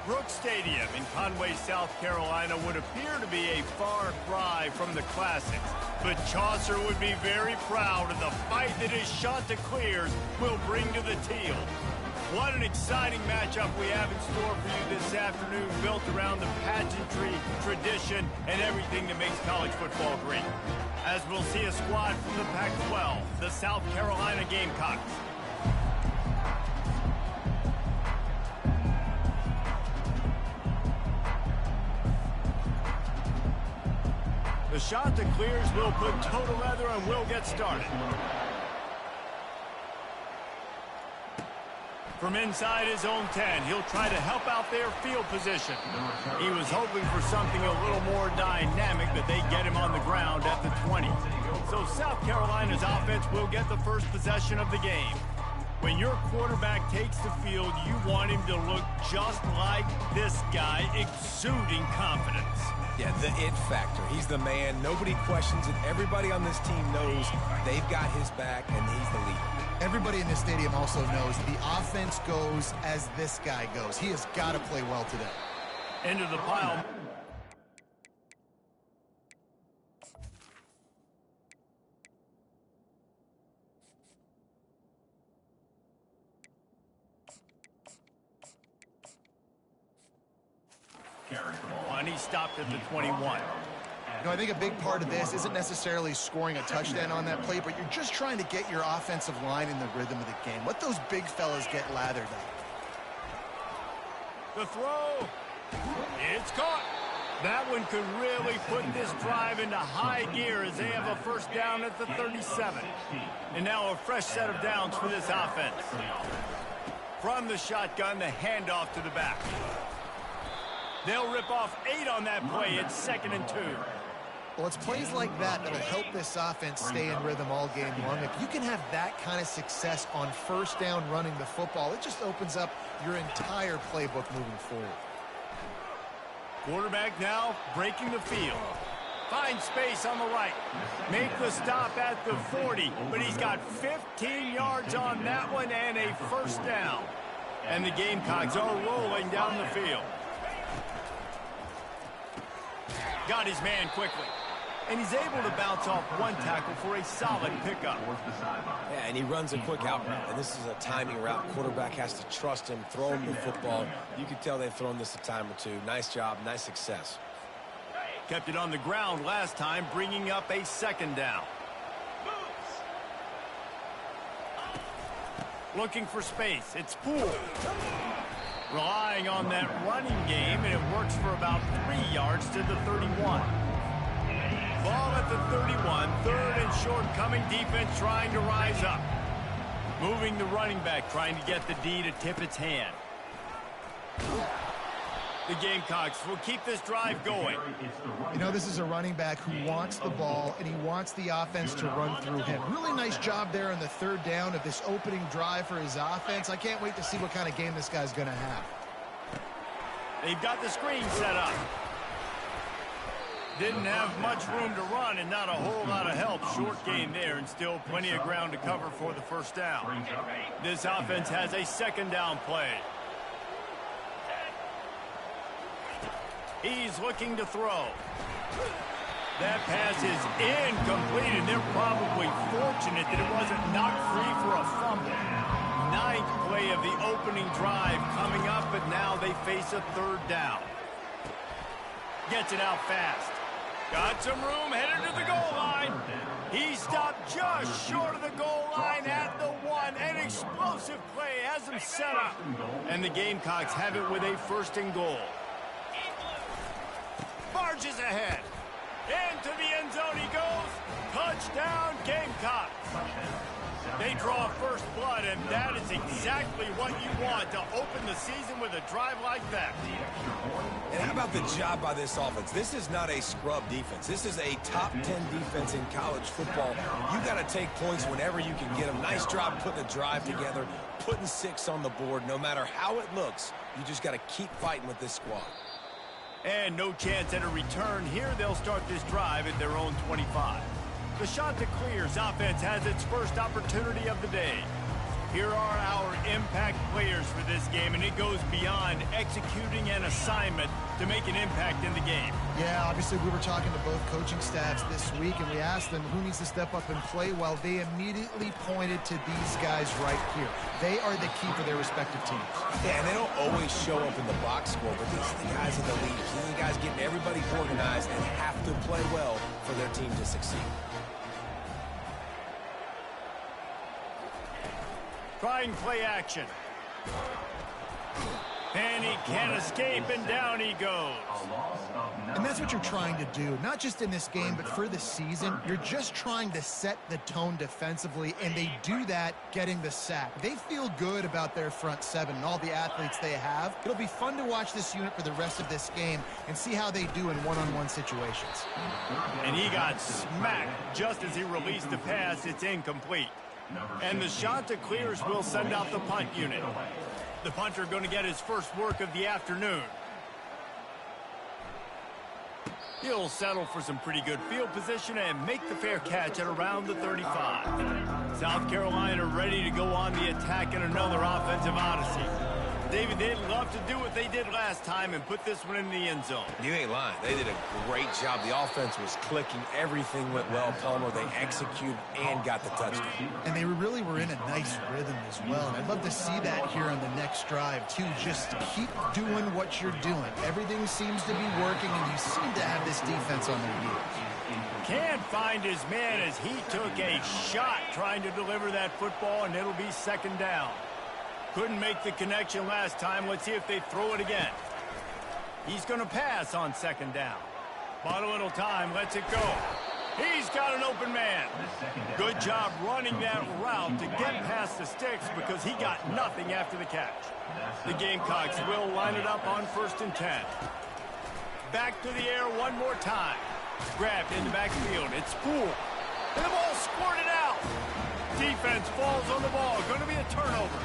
Brooks Stadium in Conway, South Carolina would appear to be a far cry from the classics, but Chaucer would be very proud of the fight that his Chanticleers will bring to the Teal. What an exciting matchup we have in store for you this afternoon, built around the pageantry, tradition, and everything that makes college football great. As we'll see a squad from the Pac-12, the South Carolina Gamecocks. The Chanticleers will put total leather and will get started. From inside his own 10, he'll try to help out their field position. He was hoping for something a little more dynamic, but they get him on the ground at the 20. So South Carolina's offense will get the first possession of the game. When your quarterback takes the field, you want him to look just like this guy, exuding confidence. Yeah, the it factor. He's the man. Nobody questions it. Everybody on this team knows they've got his back, and he's the leader. Everybody in this stadium also knows the offense goes as this guy goes. He has got to play well today. Into the pile. And he stopped at the 21. You know, I think a big part of this isn't necessarily scoring a touchdown on that play, but you're just trying to get your offensive line in the rhythm of the game. Let those big fellas get lathered up. The throw. It's caught. That one could really put this drive into high gear as they have a first down at the 37. And now a fresh set of downs for this offense. From the shotgun, the handoff to the back. They'll rip off 8 on that play. It's 2nd and 2. Well, it's plays like that that'll help this offense stay in rhythm all game long. If you can have that kind of success on first down running the football, it just opens up your entire playbook moving forward. Quarterback now breaking the field. Finds space on the right. Make the stop at the 40, but he's got 15 yards on that one and a first down. And the Gamecocks are rolling down the field. Got his man quickly. And he's able to bounce off one tackle for a solid pickup. Yeah, and he runs a quick out route. And this is a timing route. Quarterback has to trust him, throw him the football. You can tell they've thrown this a time or two. Nice job, nice success. Kept it on the ground last time, bringing up a 2nd down. Looking for space. It's Poole. Relying on that running game, and it works for about 3 yards to the 31. Ball at the 31, 3rd and short, coming defense trying to rise up. Moving the running back, trying to get the D to tip its hand. The Gamecocks will keep this drive going. You know, this is a running back who wants the ball, and he wants the offense to run through him. Really nice job there on the 3rd down of this opening drive for his offense. I can't wait to see what kind of game this guy's going to have. They've got the screen set up. Didn't have much room to run and not a whole lot of help. Short gain there and still plenty of ground to cover for the first down. This offense has a 2nd down play. He's looking to throw. That pass is incomplete, and they're probably fortunate that it wasn't knocked free for a fumble. 9th play of the opening drive coming up, but now they face a 3rd down. Gets it out fast. Got some room, headed to the goal line. He stopped just short of the goal line at the 1. An explosive play has him set up. And the Gamecocks have it with a 1st and goal. Barges ahead. Into the end zone he goes. Touchdown, Gamecocks. They draw first blood, and that is exactly what you want to open the season with a drive like that. And how about the job by this offense? This is not a scrub defense. This is a top 10 defense in college football. You got to take points whenever you can get them. Nice job putting the drive together, putting 6 on the board. No matter how it looks, you just got to keep fighting with this squad. And no chance at a return here. They'll start this drive at their own 25. The Chanticleers offense has its first opportunity of the day. Here are our impact players for this game, and it goes beyond executing an assignment to make an impact in the game. Yeah, obviously we were talking to both coaching staffs this week, and we asked them who needs to step up and play well. They immediately pointed to these guys right here. They are the key for their respective teams. Yeah, and they don't always show up in the box score, but these are the guys in the lead. These are the guys getting everybody organized and have to play well for their team to succeed. Trying play action. And he can't escape, and down he goes. And that's what you're trying to do, not just in this game, but for the season. You're just trying to set the tone defensively, and they do that getting the sack. They feel good about their front seven and all the athletes they have. It'll be fun to watch this unit for the rest of this game and see how they do in one-on-one situations. And he got smacked just as he released the pass. It's incomplete. And the Chanticleers will send out the punt unit. The punter going to get his first work of the afternoon. He'll settle for some pretty good field position and make the fair catch at around the 35. South Carolina ready to go on the attack in another offensive odyssey. David, they'd love to do what they did last time and put this one in the end zone. You ain't lying. They did a great job. The offense was clicking. Everything went well, Palmer. They executed and got the touchdown. And they really were in a nice rhythm as well. And I'd love to see that here on the next drive, too. Just keep doing what you're doing. Everything seems to be working, and you seem to have this defense on their heels. Can't find his man as he took a shot trying to deliver that football, and it'll be second down. Couldn't make the connection last time. Let's see if they throw it again. He's going to pass on second down. Bought a little time. Lets it go. He's got an open man. Good job running that route to get past the sticks because he got nothing after the catch. The Gamecocks will line it up on 1st and 10. Back to the air one more time. Grabbed in the backfield. It's Poole. And the ball squirted out. Defense falls on the ball. Going to be a turnover.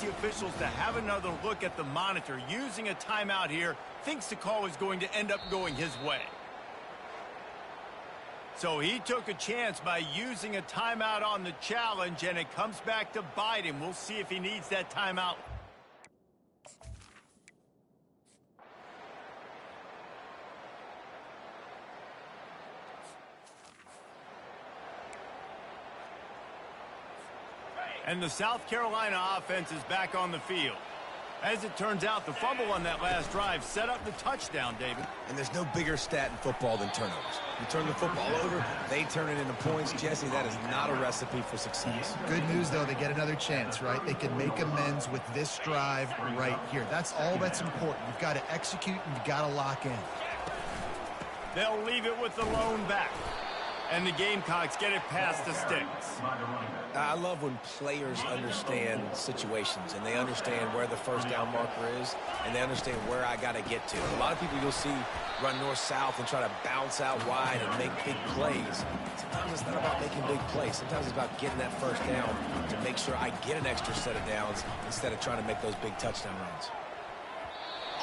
The officials to have another look at the monitor. Using a timeout here, thinks the call is going to end up going his way. So he took a chance by using a timeout on the challenge, and it comes back to bite him. We'll see if he needs that timeout. And the South Carolina offense is back on the field. As it turns out, the fumble on that last drive set up the touchdown, David. And there's no bigger stat in football than turnovers. You turn the football over, they turn it into points. Jesse, that is not a recipe for success. Good news, though, they get another chance, right? They can make amends with this drive right here. That's all that's important. You've got to execute and you've got to lock in. They'll leave it with the lone back. And the Gamecocks get it past the sticks. I love when players understand situations and they understand where the first down marker is and they understand where I got to get to. A lot of people you'll see run north-south and try to bounce out wide and make big plays. Sometimes it's not about making big plays. Sometimes it's about getting that first down to make sure I get an extra set of downs instead of trying to make those big touchdown runs.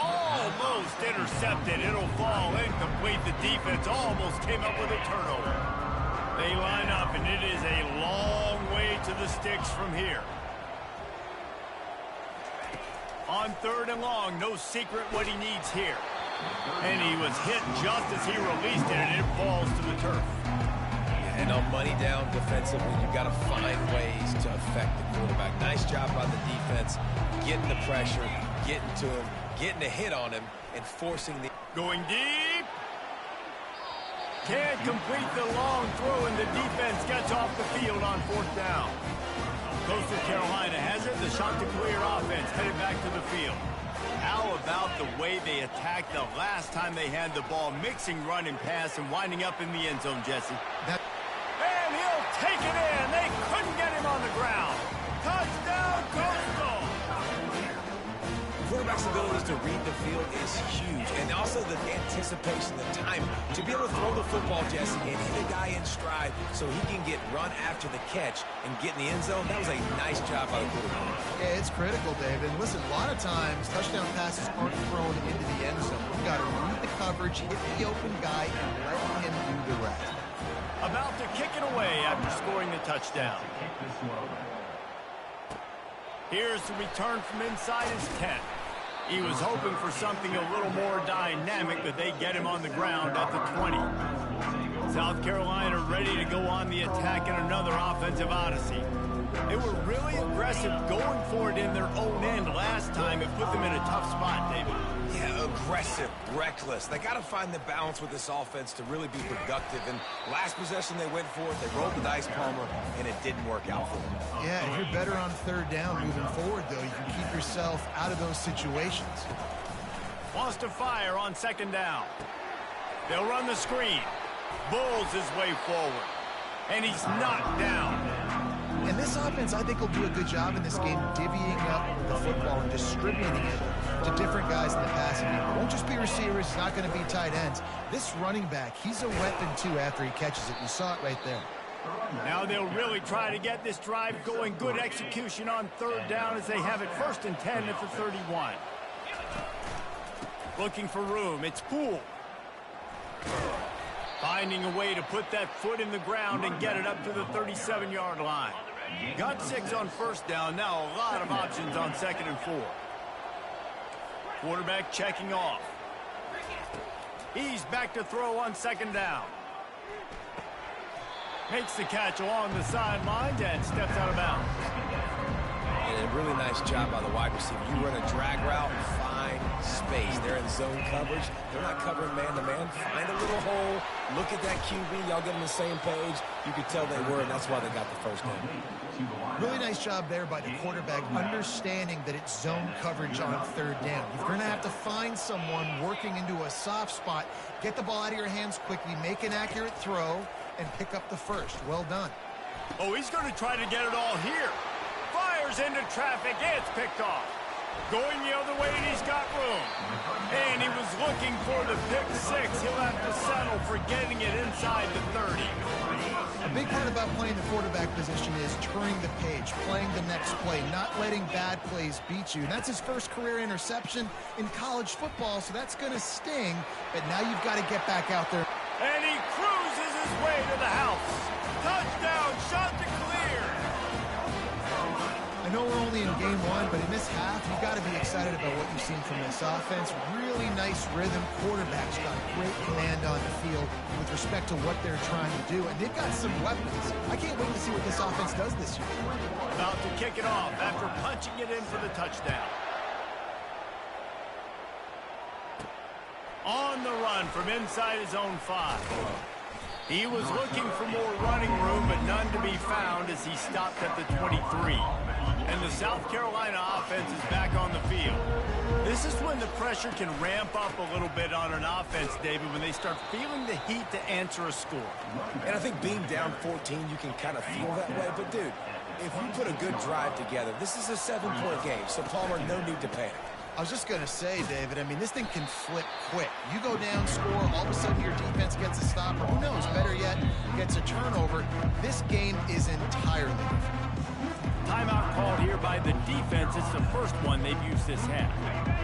Almost intercepted. It'll fall incomplete. The defense almost came up with a turnover. They line up, and it is a long way to the sticks from here. On 3rd and long, no secret what he needs here. And he was hit just as he released it, and it falls to the turf. And on money down defensively, you've got to find ways to affect the quarterback. Nice job by the defense, getting the pressure, getting to him, getting a hit on him, and forcing the... Going deep. Can't complete the long throw, and the defense gets off the field on 4th down. Coastal Carolina has it. The Chanticleer offense headed back to the field. How about the way they attacked the last time they had the ball, mixing run and pass and winding up in the end zone, Jesse? And he'll take it in. They couldn't get him on the ground. Touchdown, Coastal! Quarterback's abilities to read the field is huge, and also the anticipation, the time to be able to throw the football, Jesse, and hit a guy in stride so he can get run after the catch and get in the end zone. That was a nice job by the quarterback. Yeah, it's critical, David. Listen, a lot of times touchdown passes aren't thrown into the end zone. You've got to read the coverage, hit the open guy, and let him do the rest. About to kick it away after scoring the touchdown. Here's the return from inside his 10. He was hoping for something a little more dynamic, but they get him on the ground at the 20. South Carolina ready to go on the attack in another offensive odyssey. They were really aggressive going for it in their own end last time. It put them in a tough spot, David. Yeah, aggressive, reckless. They got to find the balance with this offense to really be productive. And last possession they went for it, they rolled the dice, Palmer, and it didn't work out for them. Yeah, if you're better on third down moving forward, though, you can keep yourself out of those situations. Wants to fire on second down. They'll run the screen. Bulls his way forward. And he's knocked down. And this offense, I think, will do a good job in this game divvying up the football and distributing it to different guys in the passing game. It won't just be receivers. It's not going to be tight ends. This running back, he's a weapon, too, after he catches it. You saw it right there. Now they'll really try to get this drive going. Good execution on third down as they have it 1st and 10 at the 31. Looking for room. It's Poole. Finding a way to put that foot in the ground and get it up to the 37-yard line. Got 6 on first down. Now a lot of options on 2nd and 4. Quarterback checking off. He's back to throw on 2nd down. Makes the catch along the sidelines and steps out of bounds. And a really nice job by the wide receiver. You run a drag route, find space. They're in zone coverage. They're not covering man-to-man. Find a little hole. Look at that QB. Y'all get on the same page. You could tell they were, and that's why they got the first down. Really nice job there by the quarterback, understanding that it's zone coverage on third down. You're going to have to find someone working into a soft spot, get the ball out of your hands quickly, make an accurate throw, and pick up the first. Well done. Oh, he's going to try to get it all here. Fires into traffic. It's picked off. Going the other way, and he's got room. And he was looking for the pick 6. He'll have to settle for getting it inside the 30. A big part about playing the quarterback position is turning the page, playing the next play, not letting bad plays beat you. And that's his first career interception in college football, so that's going to sting. But now you've got to get back out there. And he cruises his way to the house. Touchdown, shot to clear. I know we're only in game 1, but in this half, you've got to be excited about what you've seen from this offense. Really nice rhythm. Quarterback's got great command on the field with respect to what they're trying to do. And they've got some weapons. I can't wait to see what this offense does this year. About to kick it off after punching it in for the touchdown. On the run from inside his own 5. He was looking for more running room, but none to be found as he stopped at the 23. And the South Carolina offense is back on the field. This is when the pressure can ramp up a little bit on an offense, David, when they start feeling the heat to answer a score. And I think being down 14, you can kind of feel that way. But, dude, if you put a good drive together, this is a 7-point game, so Palmer, no need to panic. I was just going to say, David, I mean, this thing can flip quick. You go down, score, all of a sudden your defense gets a stop, or who knows, better yet, gets a turnover. This game is entirely different. Timeout called here by the defense. It's the first one they've used this half.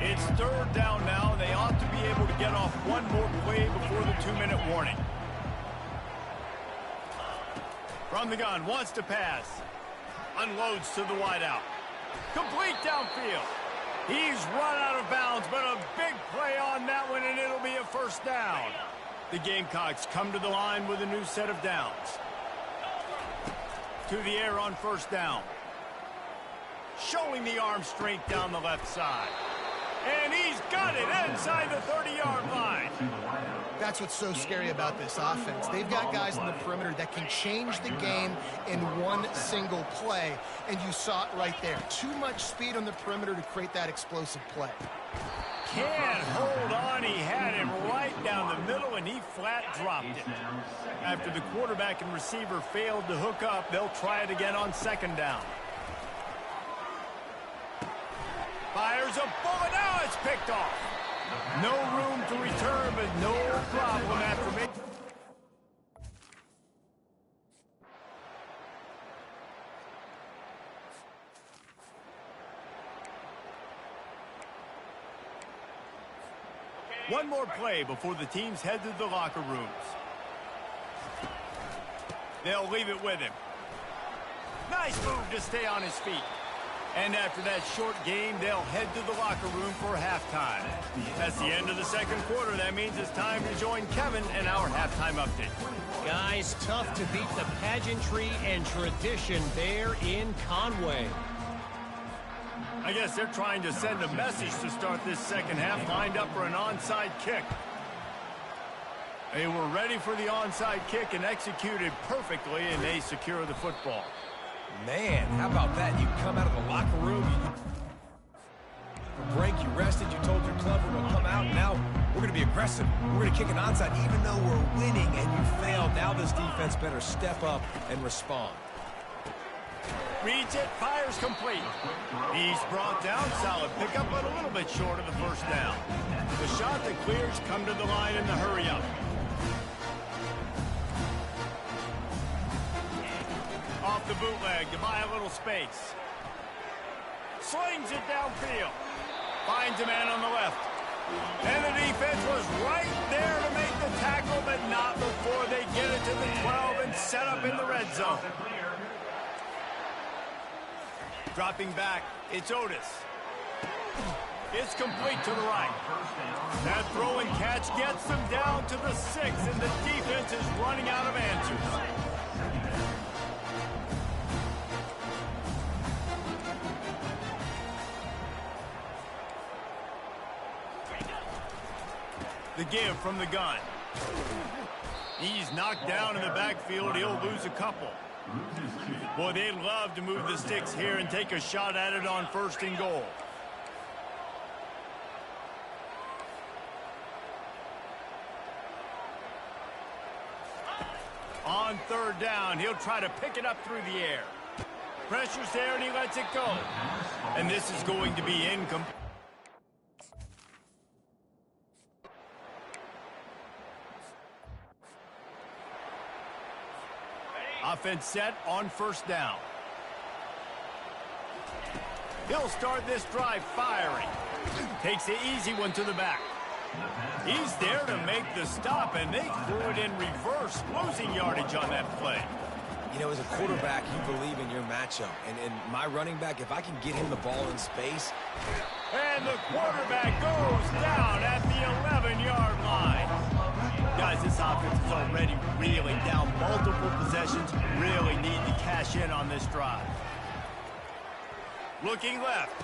It's third down now. They ought to be able to get off one more play before the 2-minute warning. From the gun, wants to pass. Unloads to the wideout. Complete downfield. He's run out of bounds, but a big play on that one, and it'll be a first down. The Gamecocks come to the line with a new set of downs. To the air on first down. Showing the arm strength down the left side. And he's got it inside the 30-yard line. That's what's so scary about this offense. They've got guys in the perimeter that can change the game in one single play, and you saw it right there. Too much speed on the perimeter to create that explosive play. Can't hold on. He had him right down the middle, and he flat dropped it. After the quarterback and receiver failed to hook up, they'll try it again on second down. Fires a bullet. Now it's picked off. No room to return, but no problem after making. One more play before the teams head to the locker rooms. They'll leave it with him. Nice move to stay on his feet. And after that short game, they'll head to the locker room for halftime. That's the end of the second quarter. That means it's time to join Kevin and our halftime update. Guys, tough to beat the pageantry and tradition there in Conway. I guess they're trying to send a message to start this second half, lined up for an onside kick. They were ready for the onside kick and executed perfectly, and they secure the football. Man, how about that? You come out of the locker room, you break, you rested, you told your club we're going to come out, and now we're going to be aggressive. We're going to kick an onside even though we're winning, and you failed. Now this defense better step up and respond. Reads it, fires complete. He's brought down, solid pickup, but a little bit short of the first down. The shot that clears come to the line in the hurry-up. Off the bootleg to buy a little space. Slings it downfield. Finds a man on the left. And the defense was right there to make the tackle, but not before they get it to the 12 and set up in the red zone. Dropping back, it's Otis. It's complete to the right. That throw and catch gets them down to the 6, and the defense is running out of answers. The give from the gun. He's knocked down in the backfield. He'll lose a couple. Boy, they'd love to move the sticks here and take a shot at it on 1st and goal. On 3rd down, he'll try to pick it up through the air. Pressure's there, and he lets it go. And this is going to be incomplete. Offense set on 1st down. He'll start this drive firing. Takes the easy one to the back. He's there to make the stop, and they threw it in reverse, losing yardage on that play. You know, as a quarterback, you believe in your matchup. And my running back, if I can get him the ball in space. And the quarterback goes down at the 11-yard line. Guys, this offense is already reeling down multiple possessions. Really need to cash in on this drive. Looking left.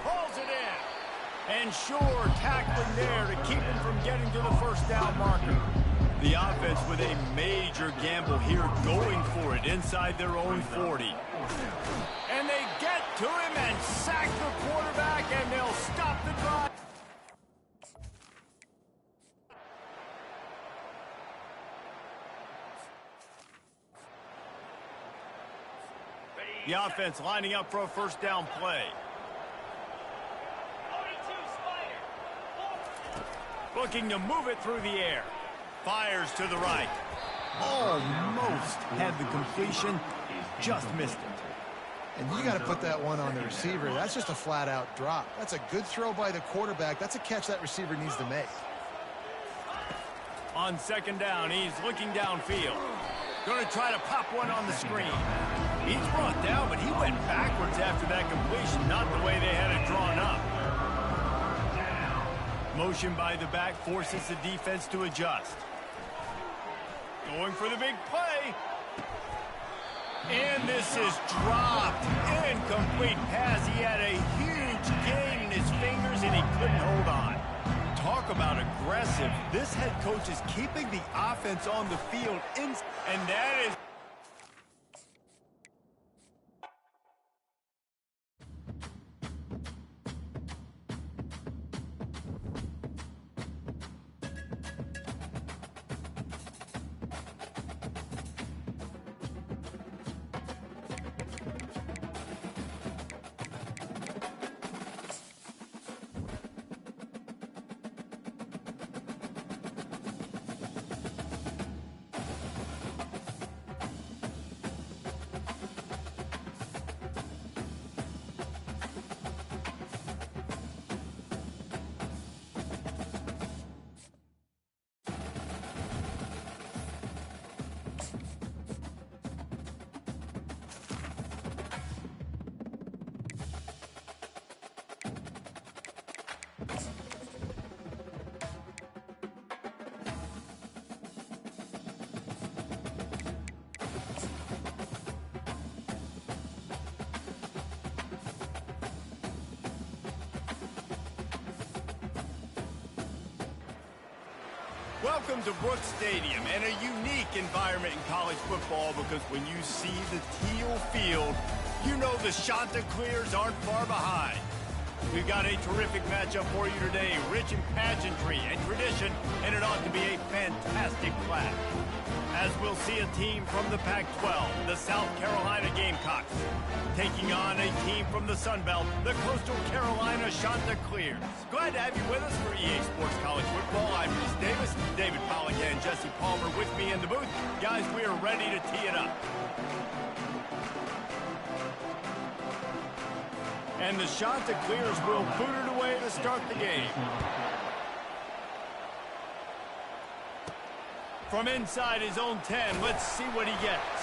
Pulls it in. And sure, tackling there to keep him from getting to the 1st down marker. The offense with a major gamble here, going for it inside their own 40. And they get to him and sack the quarterback, and they'll stop the drive. The offense lining up for a 1st down play. Looking to move it through the air. Fires to the right. Almost had the completion. Just missed it. And you got to put that one on the receiver. That's just a flat-out drop. That's a good throw by the quarterback. That's a catch that receiver needs to make. On 2nd down, he's looking downfield. Going to try to pop one on the screen. He's brought down, but he went backwards after that completion, not the way they had it drawn up. Motion by the back forces the defense to adjust. Going for the big play. And this is dropped. Incomplete pass. He had a huge gain in his fingers, and he couldn't hold on. Talk about aggressive. This head coach is keeping the offense on the field, and that is... Welcome to Brooks Stadium, and a unique environment in college football because when you see the teal field, you know the Chanticleers aren't far behind. We've got a terrific matchup for you today, rich in pageantry and tradition, and it ought to be a fantastic clash. As we'll see a team from the Pac-12, the South Carolina Gamecocks, taking on a team from the Sun Belt, the Coastal Carolina Chanticleers. Glad to have you with us for EA Sports College Football. I'm Reese Davis, David Pollack and Jesse Palmer with me in the booth. Guys, we are ready to tee it up. And the Chanticleers will boot it away to start the game. From inside his own 10, let's see what he gets.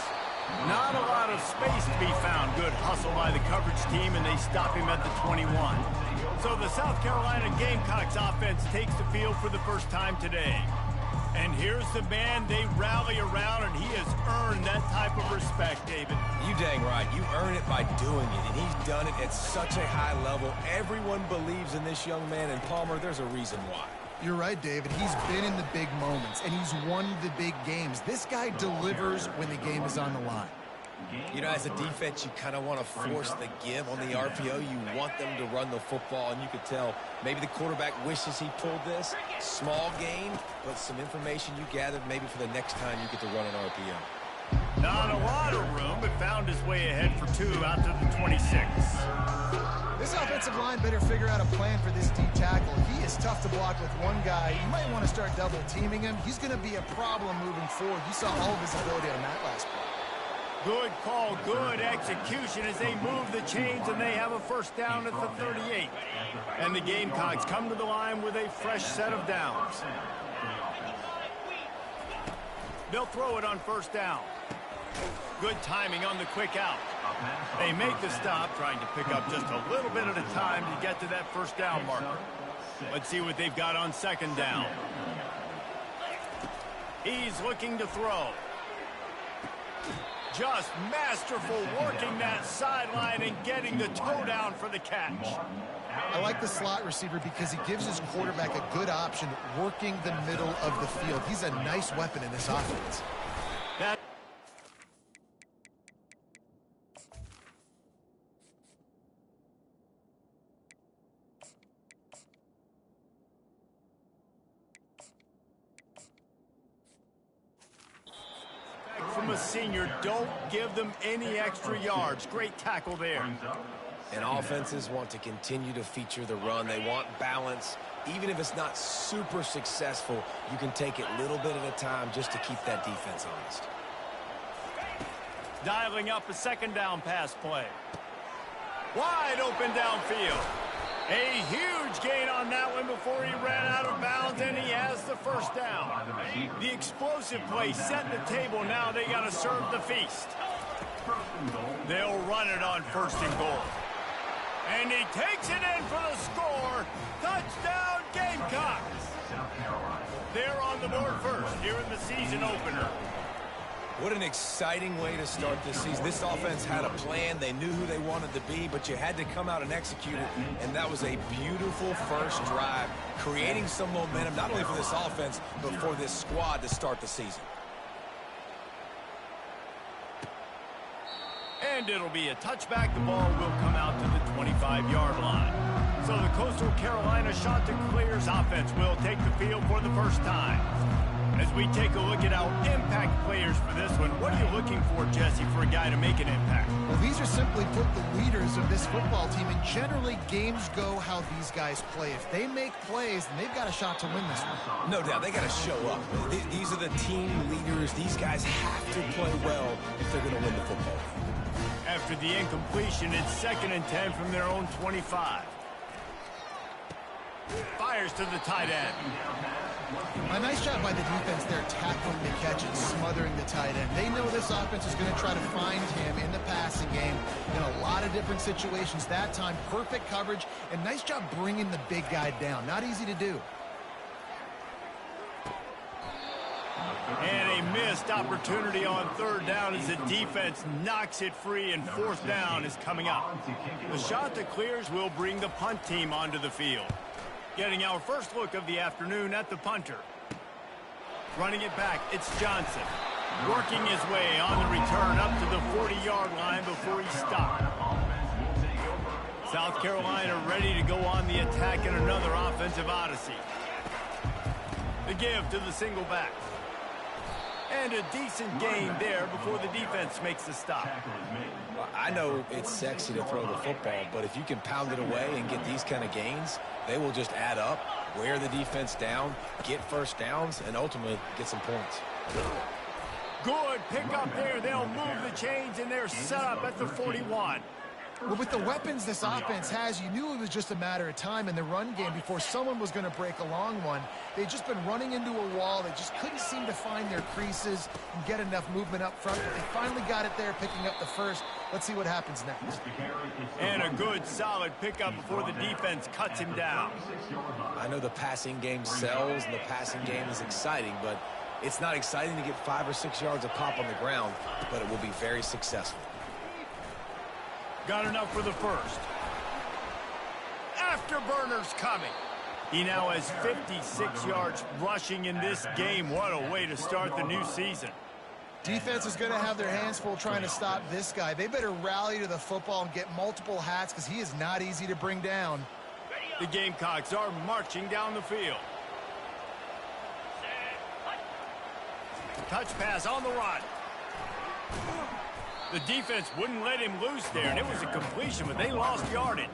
Not a lot of space to be found. Good hustle by the coverage team, and they stop him at the 21. So the South Carolina Gamecocks offense takes the field for the first time today. And here's the man they rally around, and he has earned that type of respect, David. You dang right. You earn it by doing it, and he's done it at such a high level. Everyone believes in this young man, and Palmer, there's a reason why. You're right, David. He's been in the big moments, and he's won the big games. This guy delivers when the game is on the line. You know, as a defense, you kind of want to force the give on the RPO. You want them to run the football, and you could tell maybe the quarterback wishes he pulled this. Small gain, but some information you gathered maybe for the next time you get to run an RPO. Not a lot of room, but found his way ahead for 2 out to the 26. This offensive line better figure out a plan for this deep tackle. He is tough to block with one guy. You might want to start double teaming him. He's going to be a problem moving forward. You saw all of his ability on that last play. Good call, good execution as they move the chains, and they have a first down at the 38. And the Gamecocks come to the line with a fresh set of downs. They'll throw it on first down. Good timing on the quick out. They make the stop, trying to pick up just a little bit at a time to get to that first down marker. Let's see what they've got on second down. He's looking to throw. Just masterful working that sideline and getting the toe down for the catch. I like the slot receiver because he gives his quarterback a good option working the middle of the field. He's a nice weapon in this offense. From a senior, don't give them any extra yards. Great tackle there. And offenses want to continue to feature the run. They want balance. Even if it's not super successful, you can take it little bit at a time just to keep that defense honest. Dialing up a second down pass play. Wide open downfield. A huge gain on that one before he ran out of bounds, and he has the first down. The explosive play set the table. Now they got to serve the feast. They'll run it on first and goal. And he takes it in for the score. Touchdown, Gamecocks. They're on the board first here in the season opener. What an exciting way to start this season. This offense had a plan. They knew who they wanted to be, but you had to come out and execute it, and that was a beautiful first drive, creating some momentum, not only for this offense, but for this squad to start the season. And it'll be a touchback. The ball will come out to the 25-yard line. So the Coastal Carolina Chanticleers offense will take the field for the first time. As we take a look at our impact players for this one, what are you looking for, Jesse, for a guy to make an impact? Well, these are simply put the leaders of this football team, and generally games go how these guys play. If they make plays, then they've got a shot to win this one. No doubt, they got to show up. These are the team leaders. These guys have to play well if they're going to win the football game. After the incompletion, it's 2nd and 10 from their own 25. Fires to the tight end. A nice job by the defense there, tackling the catch and smothering the tight end. They know this offense is going to try to find him in the passing game in a lot of different situations. That time, perfect coverage, and nice job bringing the big guy down. Not easy to do. And a missed opportunity on third down as the defense knocks it free, and fourth down is coming up. The Chanticleers will bring the punt team onto the field. Getting our first look of the afternoon at the punter. Running it back, it's Johnson. Working his way on the return up to the 40-yard line before he stopped. South Carolina ready to go on the attack in another offensive odyssey. The give to the single back. And a decent gain there before the defense makes the stop. Well, I know it's sexy to throw the football, but if you can pound it away and get these kind of gains, they will just add up, wear the defense down, get first downs, and ultimately get some points. Good pick up there. They'll move the chains, and they're set up at the 41. Well, with the weapons this offense has, you knew it was just a matter of time in the run game before someone was going to break a long one. They'd just been running into a wall. They just couldn't seem to find their creases and get enough movement up front. But they finally got it there, picking up the first. Let's see what happens next. And a good, solid pickup before the defense cuts him down. I know the passing game sells and the passing game is exciting, but it's not exciting to get 5 or 6 yards of pop on the ground, but it will be very successful. Got enough for the first. Afterburner's coming. He now has 56 yards rushing in this game. What a way to start the new season. Defense is going to have their hands full trying to stop this guy. They better rally to the football and get multiple hats because he is not easy to bring down. The Gamecocks are marching down the field. Touch pass on the run. The defense wouldn't let him loose there, and it was a completion, but they lost yardage.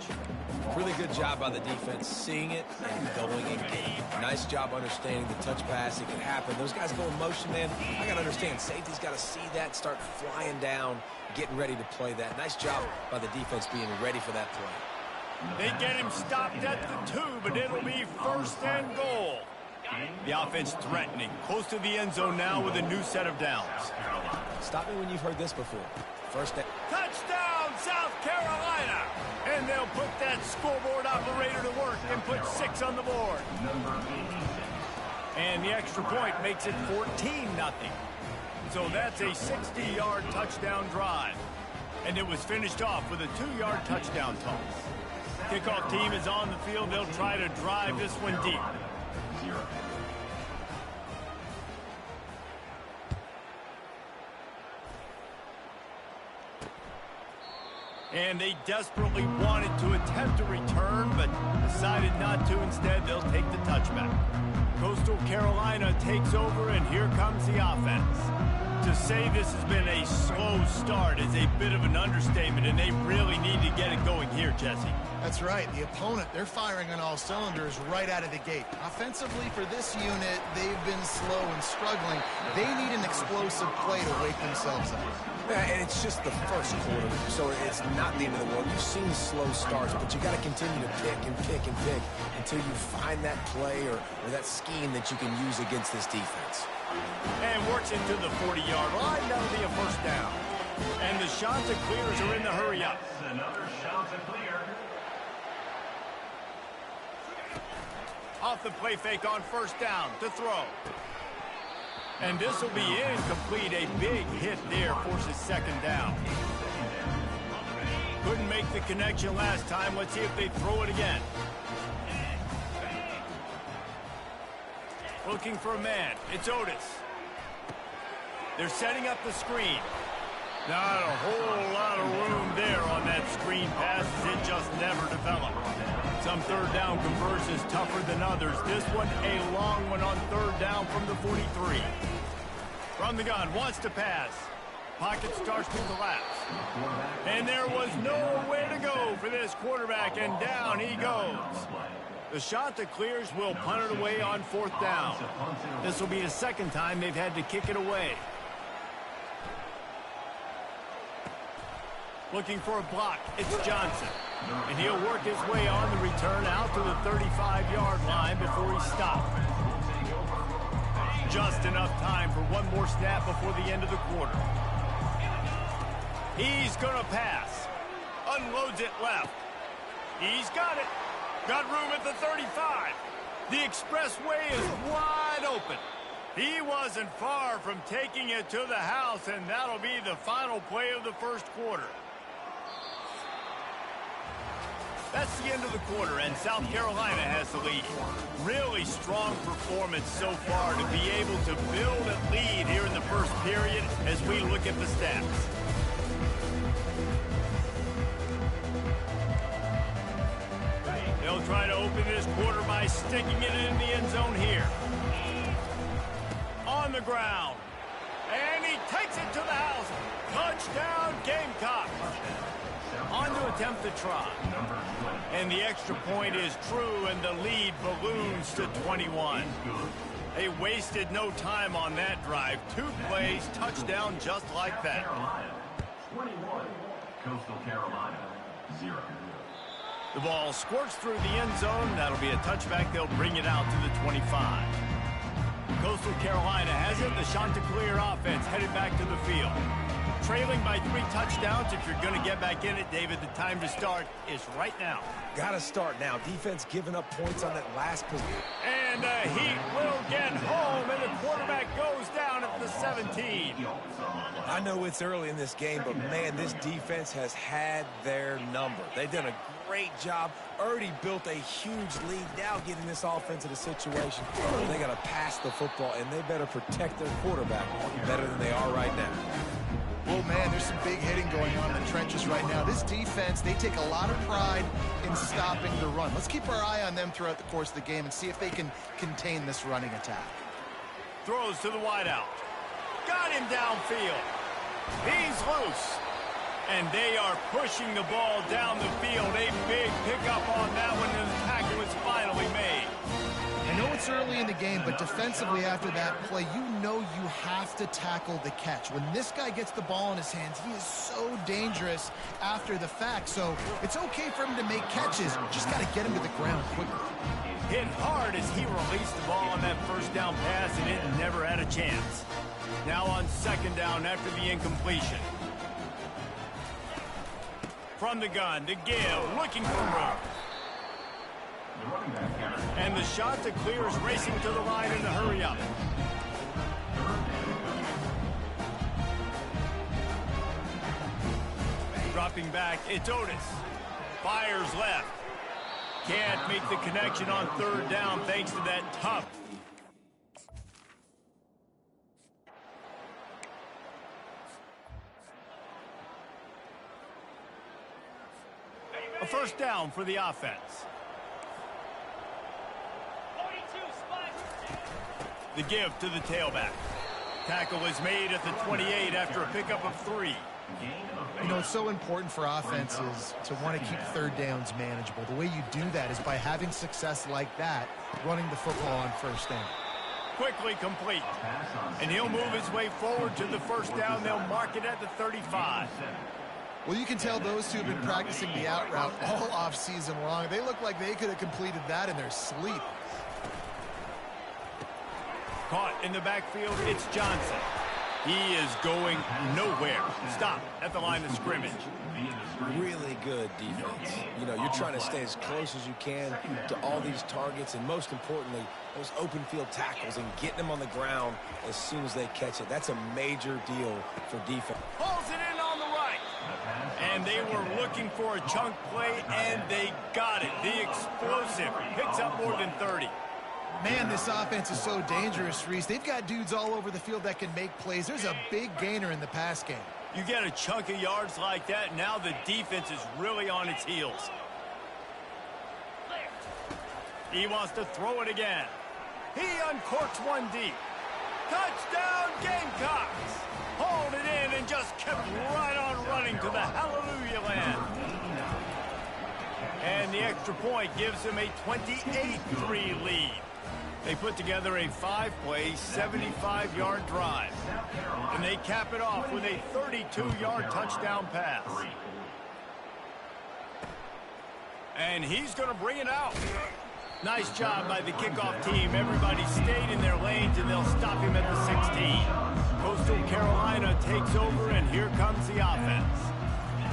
Really good job by the defense, seeing it and going and getting it. Nice job understanding the touch pass. It could happen. Those guys go in motion, man. I got to understand, safety's got to see that, start flying down, getting ready to play that. Nice job by the defense being ready for that play. They get him stopped at the 2, but it'll be first and goal. The offense threatening, close to the end zone now with a new set of downs. Stop me when you've heard this before. First down. Touchdown, South Carolina! And they'll put that scoreboard operator to work and put 6 on the board. And the extra point makes it 14-0. So that's a 60-yard touchdown drive. And it was finished off with a 2-yard touchdown toss. Kickoff team is on the field. They'll try to drive this one deep. And they desperately wanted to attempt a return, but decided not to. Instead, they'll take the touchback. Coastal Carolina takes over, and here comes the offense. To say this has been a slow start is a bit of an understatement, and they really need to get it going here, Jesse. That's right. The opponent, they're firing on all cylinders right out of the gate. Offensively for this unit, they've been slow and struggling. They need an explosive play to wake themselves up. Yeah, and it's just the first quarter, so it's not the end of the world. You've seen slow starts, but you got to continue to pick and pick and pick until you find that play or that scheme that you can use against this defense. And works into the 40-yard line. That'll be a first down. And the Chanticleers are in the hurry-up. Another Chanticleer. Off the play fake on first down to throw. And this will be incomplete. A big hit there forces second down. Couldn't make the connection last time. Let's see if they throw it again. Looking for a man. It's Otis. They're setting up the screen. Not a whole lot of room there on that screen pass. It just never developed. Some third down conversions tougher than others. This one a long one on third down from the 43. From the gun, wants to pass. Pocket starts to collapse. And there was nowhere to go for this quarterback, and down he goes. The Chanticleers will punt it away on fourth down. This will be the second time they've had to kick it away. Looking for a block, it's Johnson. And he'll work his way on the return out to the 35-yard line before he stopped. Just enough time for one more snap before the end of the quarter. He's going to pass. Unloads it left. He's got it. Got room at the 35. The expressway is wide open. He wasn't far from taking it to the house, and that'll be the final play of the first quarter. That's the end of the quarter, and South Carolina has the lead. Really strong performance so far to be able to build a lead here in the first period as we look at the stats. They'll try to open this quarter by sticking it in the end zone here. On the ground. And he takes it to the house. Touchdown, Gamecocks. On to attempt the try. And the extra point is true, and the lead balloons to 21. They wasted no time on that drive. 2 plays, touchdown just like that. 21, Coastal Carolina, 0. The ball squirts through the end zone. That'll be a touchback. They'll bring it out to the 25. Coastal Carolina has it. The Chanticleer offense headed back to the field. Trailing by 3 touchdowns. If you're going to get back in it, David, the time to start is right now. Got to start now. Defense giving up points on that last position. And the Heat will get home, and the quarterback goes down at the 17. I know it's early in this game, but, man, this defense has had their number. They've done a great job. Already built a huge lead. Now getting this offense in a situation where they got to pass the football, and they better protect their quarterback better than they are right now. Well, man, there's some big hitting going on in the trenches right now. This defense, they take a lot of pride in stopping the run. Let's keep our eye on them throughout the course of the game and see if they can contain this running attack. Throws to the wideout. Got him downfield. He's loose. And they are pushing the ball down the field. A big pickup on that one, and the tackle is finally made. I know it's early in the game, but defensively after that play, you know you have to tackle the catch. When this guy gets the ball in his hands, he is so dangerous after the fact. So it's okay for him to make catches. Just got to get him to the ground quickly. Hit hard as he released the ball on that first down pass, and it never had a chance. Now on second down after the incompletion. From the gun to Gill, looking for room. And the Chanticleer is racing to the line in the hurry up. Dropping back, it's Otis. Fires left. Can't make the connection on third down thanks to that tough. A first down for the offense. The give to the tailback. Tackle is made at the 28 after a pickup of 3. You know, it's so important for offenses to want to keep third downs manageable. The way you do that is by having success like that, running the football on first down. Quickly complete. And he'll move his way forward to the first down. They'll mark it at the 35. Well, you can tell those two have been practicing the out route all off-season long. They look like they could have completed that in their sleep. Caught in the backfield, it's Johnson. He is going nowhere. Stop at the line of scrimmage. Really good defense. You know, you're trying to stay as close as you can to all these targets, and most importantly, those open field tackles and getting them on the ground as soon as they catch it. That's a major deal for defense. Pulls it in on the right. And they were looking for a chunk play, and they got it. The explosive picks up more than 30. Man, this offense is so dangerous, Reese. They've got dudes all over the field that can make plays. There's a big gainer in the pass game. You get a chunk of yards like that, now the defense is really on its heels. He wants to throw it again. He uncorks one deep. Touchdown, Gamecocks! Hauled it in and just kept right on running to the hallelujah land. And the extra point gives him a 28-3 lead. They put together a 5-play, 75-yard drive. And they cap it off with a 32-yard touchdown pass. And he's going to bring it out. Nice job by the kickoff team. Everybody stayed in their lanes, and they'll stop him at the 16. Coastal Carolina takes over, and here comes the offense.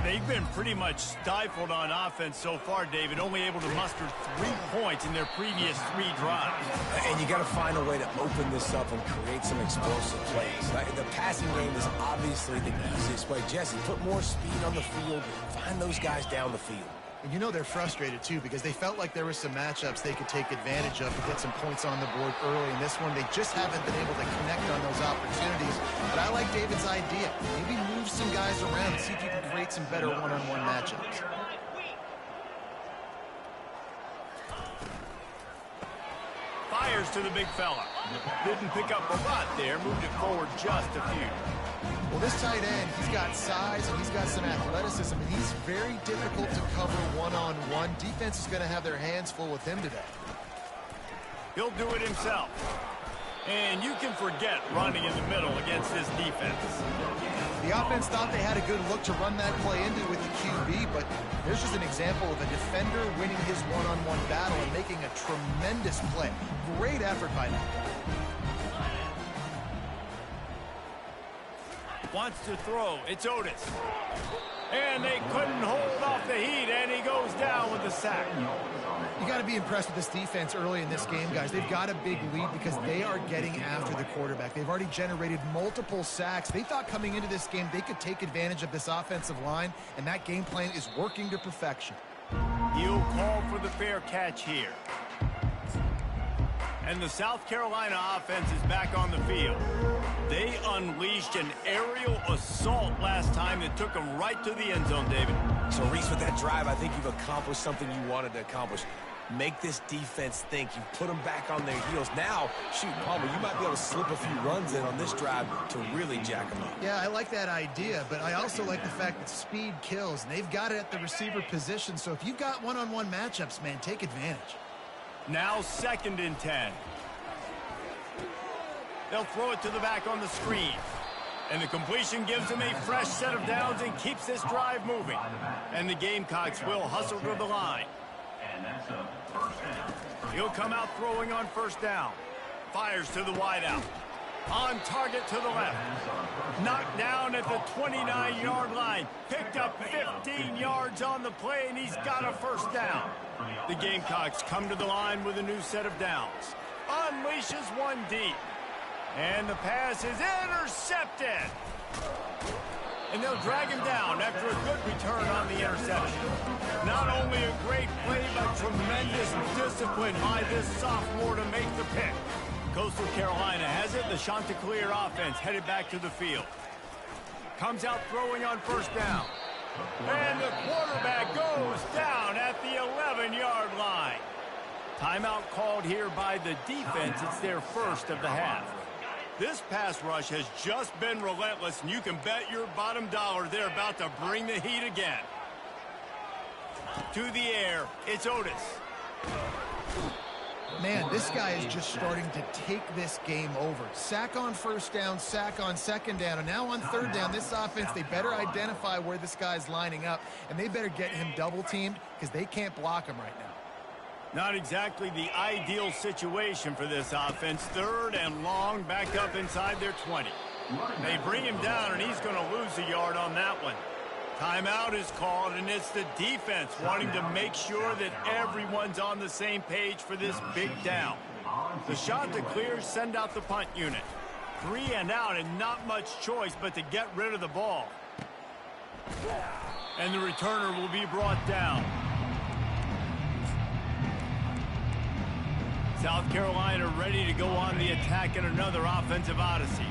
They've been pretty much stifled on offense so far, David, only able to muster 3 points in their previous 3 drives. And you got to find a way to open this up and create some explosive plays. The passing game is obviously the easiest way. Jesse, put more speed on the field. Find those guys down the field. And you know they're frustrated, too, because they felt like there were some matchups they could take advantage of to get some points on the board early. In this one, they just haven't been able to connect on those opportunities. But I like David's idea. Maybe move some guys around and see if you can create some better one-on-one matchups. Fires to the big fella. Didn't pick up a lot there. Moved it forward just a few. Well, this tight end, he's got size and he's got some athleticism, and he's very difficult to cover one-on-one. Defense is going to have their hands full with him today. He'll do it himself. And you can forget running in the middle against this defense. The offense thought they had a good look to run that play into with the QB, but there's just an example of a defender winning his one-on-one battle and making a tremendous play. Great effort by that guy. Wants to throw. It's Otis. And they couldn't hold off the heat, and he goes down with the sack. You got to be impressed with this defense early in this game, guys. They've got a big lead because they are getting after the quarterback. They've already generated multiple sacks. They thought coming into this game they could take advantage of this offensive line, and that game plan is working to perfection. He'll call for the fair catch here. And the South Carolina offense is back on the field. They unleashed an aerial assault last time that took them right to the end zone, David. So, Reese, with that drive, I think you've accomplished something you wanted to accomplish. Make this defense think. You put them back on their heels. Now, shoot, Palmer, you might be able to slip a few runs in on this drive to really jack them up. Yeah, I like that idea, but I also like the fact that speed kills, and they've got it at the receiver position. So if you've got one-on-one matchups, man, take advantage. Now 2nd and 10. They'll throw it to the back on the screen. And the completion gives them a fresh set of downs and keeps this drive moving. And the Gamecocks will hustle to the line. And that's a first down. He'll come out throwing on 1st down. Fires to the wideout. On target to the left. Knocked down at the 29-yard line. Picked up 15 yards on the play, and he's got a 1st down. The Gamecocks come to the line with a new set of downs. Unleashes one deep. And the pass is intercepted. And they'll drag him down after a good return on the interception. Not only a great play, but tremendous discipline by this sophomore to make the pick. Coastal Carolina has it. The Chanticleer offense headed back to the field. Comes out throwing on 1st down. And the quarterback goes down at the 11-yard line. Timeout called here by the defense. It's their 1st of the half. This pass rush has just been relentless, and you can bet your bottom dollar they're about to bring the heat again. To the air, it's Otis. Man, this guy is just starting to take this game over. Sack on 1st down, sack on 2nd down, and now on 3rd down, this offense, they better identify where this guy's lining up, and they better get him double-teamed because they can't block him right now. Not exactly the ideal situation for this offense. 3rd and long, back up inside their 20. They bring him down, and he's going to lose a yard on that one. Timeout is called, and it's the defense wanting to make sure that everyone's on the same page for this big down. The Chanticleers send out the punt unit. 3 and out, and not much choice but to get rid of the ball. And the returner will be brought down. South Carolina ready to go on the attack in another offensive odyssey.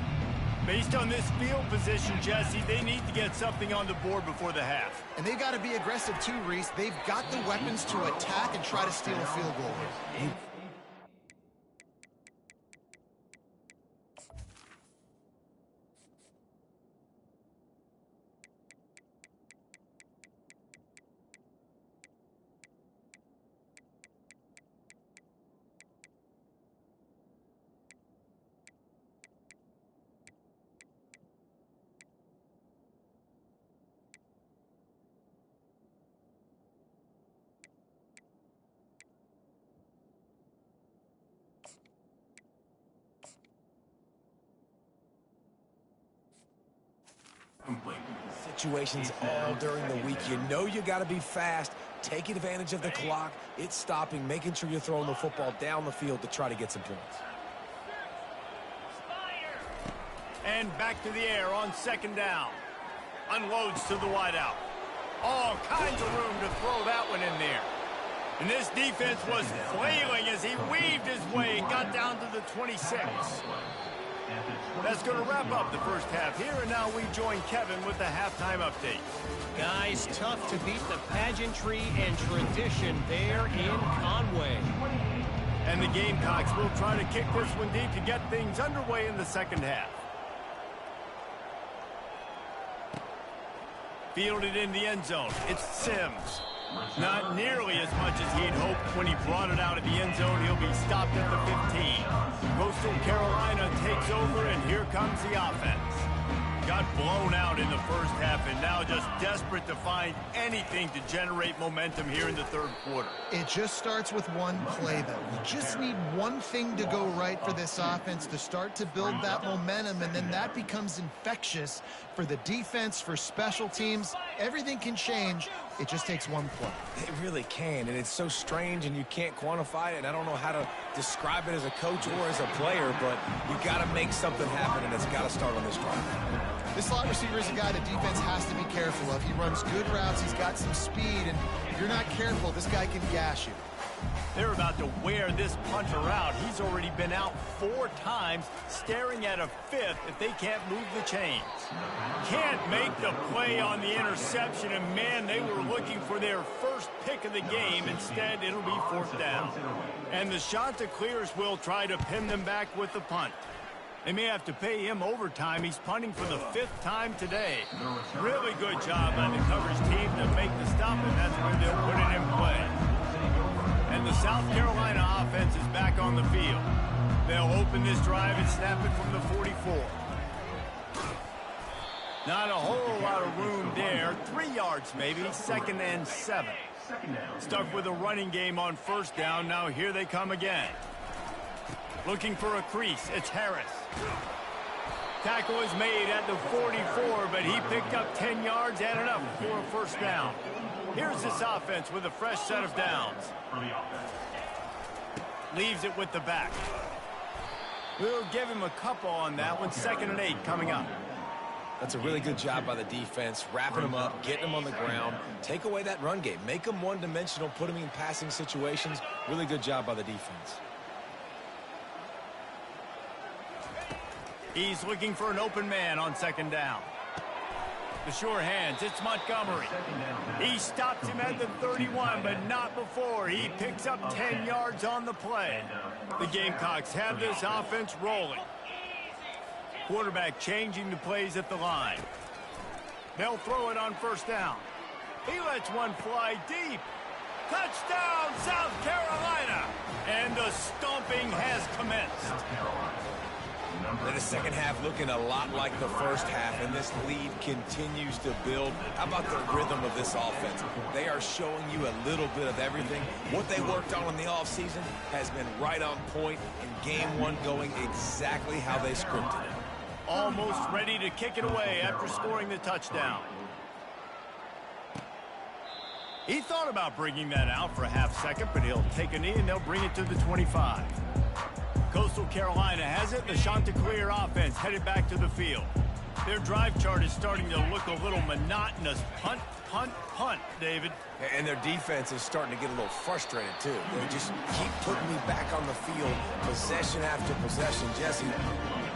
Based on this field position, Jesse, they need to get something on the board before the half. And they've got to be aggressive too, Reese. They've got the weapons to attack and try to steal a field goal here. Situations all during the week. You know you got to be fast, taking advantage of the clock. It's stopping, making sure you're throwing the football down the field to try to get some points. And back to the air on 2nd down. Unloads to the wideout. All kinds of room to throw that one in there. And this defense was flailing as he weaved his way and got down to the 26. That's going to wrap up the first half here, and now we join Kevin with the halftime update. Guys, tough to beat the pageantry and tradition there in Conway. And the Gamecocks will try to kick this one deep to get things underway in the second half. Fielded in the end zone. It's Sims. Not nearly as much as he'd hoped when he brought it out of the end zone. He'll be stopped at the 15. Coastal Carolina takes over, and here comes the offense. Got blown out in the first half and now just desperate to find anything to generate momentum here in the third quarter. It just starts with one play, though. You just need one thing to go right for this offense to start to build that momentum, and then that becomes infectious for the defense, for special teams. Everything can change. It just takes one play. It really can, and it's so strange, and you can't quantify it, and I don't know how to describe it as a coach or as a player, but you got to make something happen, and it's got to start on this drive. This slot receiver is a guy the defense has to be careful of. He runs good routes. He's got some speed, and if you're not careful, this guy can gash you. They're about to wear this punter out. He's already been out 4 times, staring at a 5th if they can't move the chains. Can't make the play on the interception, and man, they were looking for their first pick of the game. Instead, it'll be 4th down. And the Chanticleers will try to pin them back with the punt. They may have to pay him overtime. He's punting for the 5th time today. Really good job by the coverage team to make the stop, and that's where they'll put it in play. And the South Carolina offense is back on the field. They'll open this drive and snap it from the 44. Not a whole lot of room there. 3 yards maybe, 2nd and 7. Stuck with a running game on 1st down. Now here they come again. Looking for a crease. It's Harris. Tackle is made at the 44, but he picked up 10 yards and enough for a 1st down. Here's this offense with a fresh set of downs. Leaves it with the back. We'll give him a couple on that one. 2nd and 8 coming up. That's a really good job by the defense, wrapping them up, getting them on the ground. Take away that run game. Make them one-dimensional, put them in passing situations. Really good job by the defense. He's looking for an open man on 2nd down. The sure hands, it's Montgomery. He stops him at the 31, but not before. He picks up 10 yards on the play. The Gamecocks have this offense rolling. Quarterback changing the plays at the line. They'll throw it on 1st down. He lets one fly deep. Touchdown, South Carolina! And the stomping has commenced. The second half looking a lot like the first half, and this lead continues to build. How about the rhythm of this offense? They are showing you a little bit of everything. What they worked on in the offseason has been right on point, and game 1 going exactly how they scripted it. Almost ready to kick it away after scoring the touchdown. He thought about bringing that out for a half-second, but he'll take a knee and they'll bring it to the 25. Coastal Carolina has it. The Chanticleer offense headed back to the field. Their drive chart is starting to look a little monotonous. Punt, punt, punt, David. And their defense is starting to get a little frustrated, too. They just keep putting me back on the field, possession after possession. Jesse,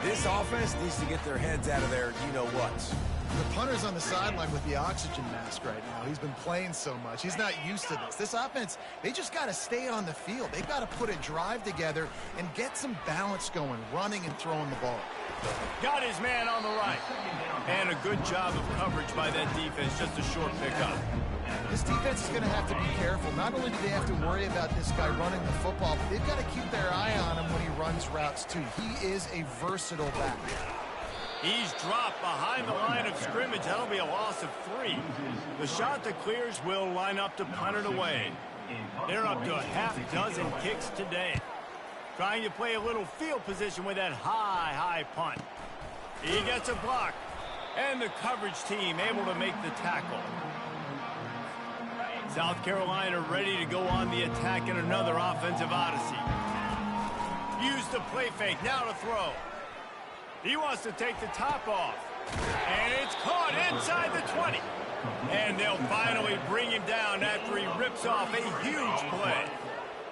this offense needs to get their heads out of their you-know-whats. The punter's on the sideline with the oxygen mask right now. He's been playing so much. He's not used to this. This offense, they just got to stay on the field. They've got to put a drive together and get some balance going, running and throwing the ball. Got his man on the right. And a good job of coverage by that defense. Just a short pickup. This defense is going to have to be careful. Not only do they have to worry about this guy running the football, but they've got to keep their eye on him when he runs routes, too. He is a versatile back. He's dropped behind the line of scrimmage. That'll be a loss of 3. The Chanticleers will line up to punt it away. They're up to a half-dozen kicks today. Trying to play a little field position with that high punt. He gets a block. And the coverage team able to make the tackle. South Carolina ready to go on the attack in another offensive odyssey. Use the play fake. Now to throw. He wants to take the top off. And it's caught inside the 20. And they'll finally bring him down after he rips off a huge play.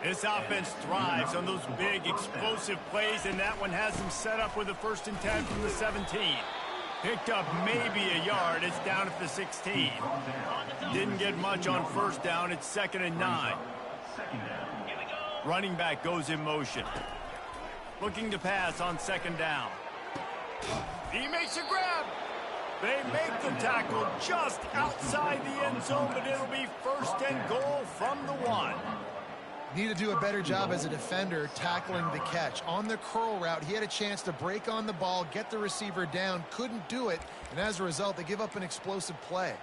This offense thrives on those big, explosive plays, and that one has them set up with a 1st and 10 from the 17. Picked up maybe a yard. It's down at the 16. Didn't get much on 1st down. It's 2nd and 9. Running back goes in motion. Looking to pass on 2nd down. He makes a grab. They make the tackle just outside the end zone, but it'll be 1st and goal from the 1. Need to do a better job as a defender tackling the catch. On the curl route, he had a chance to break on the ball, get the receiver down, couldn't do it, and as a result, they give up an explosive play.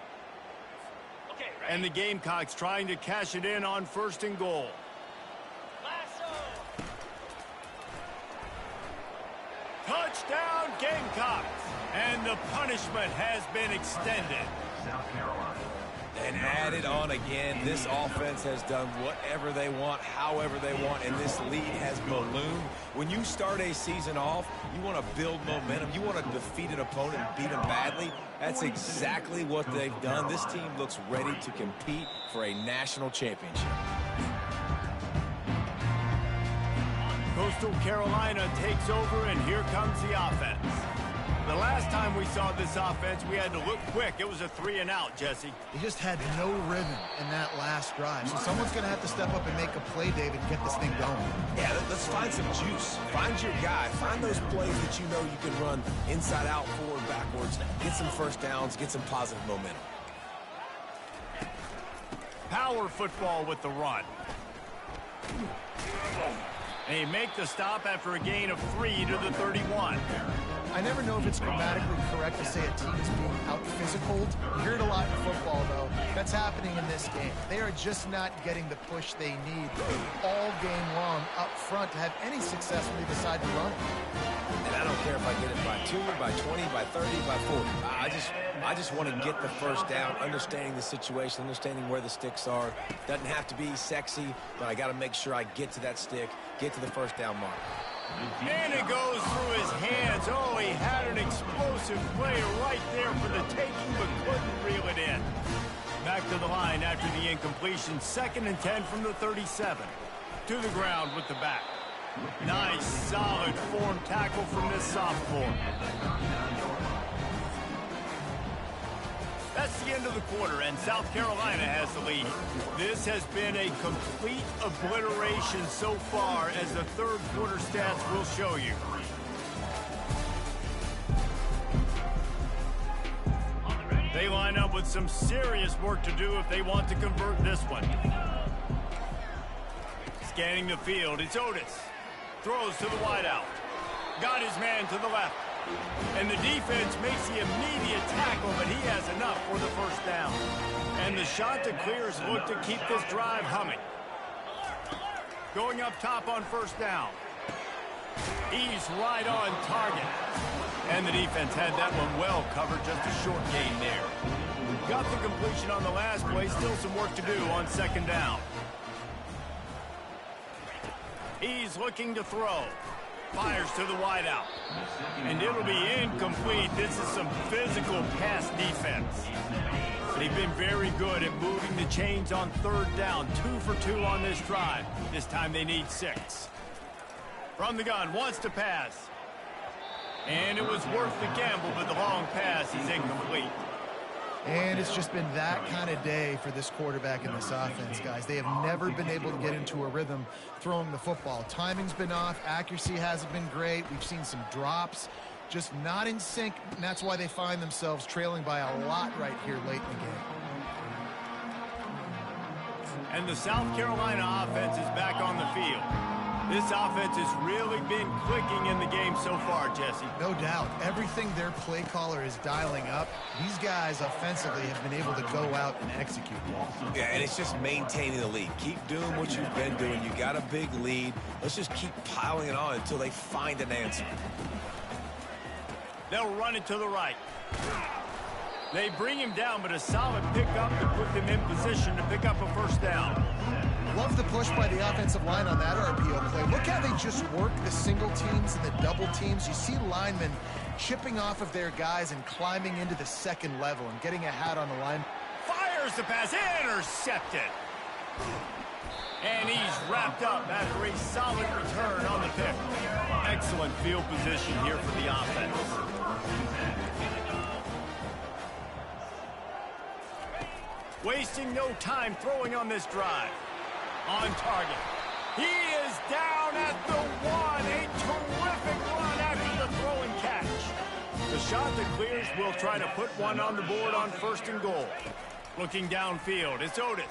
And the Gamecocks trying to cash it in on 1st and goal. Touchdown, Gamecocks! And the punishment has been extended. South Carolina. And added on again. This offense has done whatever they want, however they want, and this lead has ballooned. When you start a season off, you want to build momentum. You want to defeat an opponent and beat them badly. That's exactly what they've done. This team looks ready to compete for a national championship. Coastal Carolina takes over, and here comes the offense. The last time we saw this offense, we had to look quick. It was a 3-and-out, Jesse. They just had no rhythm in that last drive. So someone's going to have to step up and make a play, David, and get this thing going. Yeah, let's find some juice. Find your guy. Find those plays that you know you can run inside out, forward, backwards. Get some 1st downs. Get some positive momentum. Power football with the run. They make the stop after a gain of 3 to the 31. I never know if it's grammatically correct to say a team is being out-physicaled. You hear it a lot in football, though. That's happening in this game. They are just not getting the push they need all game long up front to have any success when they decide to run. And I don't care if I get it by 2, by 20, by 30, by 40. I just want to get the 1st down, understanding the situation, understanding where the sticks are. Doesn't have to be sexy, but I got to make sure I get to that stick, get to the 1st down mark. And it goes through his hands. Oh, he had an explosive play right there for the taking, but couldn't reel it in. Back to the line after the incompletion. 2nd and 10 from the 37. To the ground with the back. Nice, solid form tackle from this sophomore. That's the end of the quarter, and South Carolina has the lead. This has been a complete obliteration so far, as the 3rd quarter stats will show you. They line up with some serious work to do if they want to convert this one. Scanning the field, it's Otis. Throws to the wideout. Got his man to the left. And the defense makes the immediate tackle, but he has enough for the 1st down. And the shot to clear is look to keep this drive humming. Going up top on 1st down. He's right on target. And the defense had that one well covered, just a short gain there. Got the completion on the last play, still some work to do on 2nd down. He's looking to throw. Fires to the wideout. And it'll be incomplete. This is some physical pass defense. They've been very good at moving the chains on 3rd down. 2 for 2 on this drive. This time they need 6. From the gun, wants to pass. And it was worth the gamble, but the long pass is incomplete. And it's just been that kind of day for this quarterback in this offense, guys. They have never been able to get into a rhythm throwing the football. Timing's been off. Accuracy hasn't been great. We've seen some drops. Just not in sync, and that's why they find themselves trailing by a lot right here late in the game. And the South Carolina offense is back on the field. This offense has really been clicking in the game so far, Jesse. No doubt. Everything their play caller is dialing up, these guys offensively have been able to go out and execute. Yeah, and it's just maintaining the lead. Keep doing what you've been doing. You got a big lead. Let's just keep piling it on until they find an answer. They'll run it to the right. They bring him down, but a solid pickup to put them in position to pick up a 1st down. Love the push by the offensive line on that RPO play. Look how they just work the single teams and the double teams. You see linemen chipping off of their guys and climbing into the 2nd level and getting a hat on the line. Here's the pass, intercepted. And he's wrapped up after a solid return on the pick. Excellent field position here for the offense. Wasting no time throwing on this drive. On target. He is down at the one. A terrific run after the throw and catch. The shot that clears will try to put one on the board on 1st and goal. Looking downfield, it's Otis.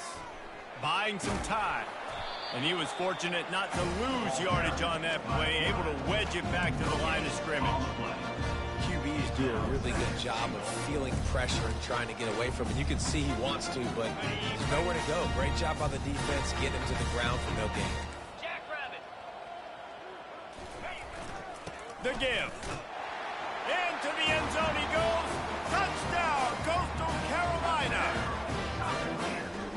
Buying some time. And he was fortunate not to lose yardage on that play, able to wedge it back to the line of scrimmage. QBs do a really good job of feeling pressure and trying to get away from it. You can see he wants to, but there's nowhere to go. Great job by the defense, getting him to the ground for no gain. The give. Into the end zone he goes. Touchdown, Coastal Carolina.